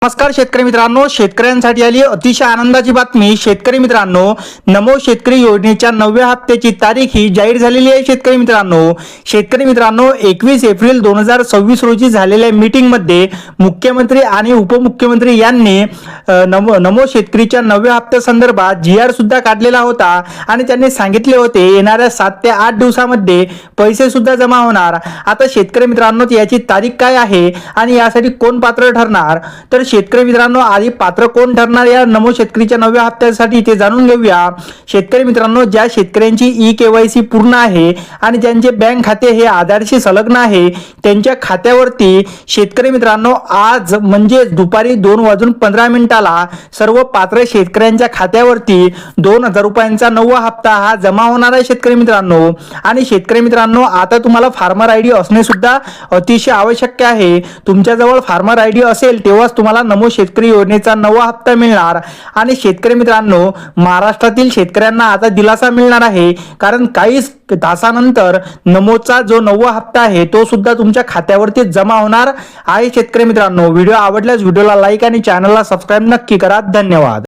नमस्कार शेतकरी मित्रांनो, शेतकऱ्यांसाठी आली अतिशय आनंदाची बातमी। शेतकरी मित्रांनो, नमो शेतकरी योजनेच्या 9व्या हप्त्याची तारीख ही जाहीर झालेली आहे। शेतकरी मित्रांनो 21 एप्रिल 2026 रोजी झालेल्या मीटिंग मध्ये मुख्यमंत्री आणि उपमुख्यमंत्री यांनी नमो शेतकरीच्या 9व्या हप्त्या संदर्भात जीआर सुद्धा काढलेला होता आणि त्यांनी सांगितले होते येणाऱ्या 7 ते 8 दिवसांमध्ये पैसे सुद्धा जमा होणार। आता शेतकरी मित्रांनो याची तारीख काय आहे आणि यासाठी कोण पात्र ठरणार, तर शेतकरी मित्रांनो आधी पात्र कोण ठरणार या नमो शेतकरीच्या 9व्या हप्त्यासाठी ते जाणून घेऊया। शेतकरी मित्रांनो, ज्या शेतकऱ्यांची ई-केवायसी पूर्ण आहे आणि ज्यांचे बँक खाते हे आधारशी संलग्न आहे त्यांच्या खात्यावरती शेतकरी मित्रांनो आज म्हणजे दुपारी 2:15 सर्व पात्र शेतकऱ्यांच्या खात्यावरती 2000 रुपयांचा 9वा हप्ता हा जमा होणार आहे शेतकरी मित्रांनो। आणि शेतकरी मित्रांनो आता तुम्हाला फार्मर आयडी असणे सुद्धा अतिशय आवश्यक आहे। तुमच्याजवळ फार्मर आयडी असेल तेव्हाच तुम्हाला नमो शेतकरी योजनेचा 9वा हप्ता मिळणार। आणि शेतकरी मित्रांनो महाराष्ट्रातील शेतकऱ्यांना आता दिलासा मिळणार आहे, कारण काही तासानंतर नमोचा जो 9वा हप्ता आहे तो सुद्धा तुमच्या खात्यावरती जमा होणार आहे। शेतकरी मित्रांनो व्हिडिओ आवडल्यास व्हिडिओला लाईक आणि चॅनलला सबस्क्राइब नक्की करा। धन्यवाद।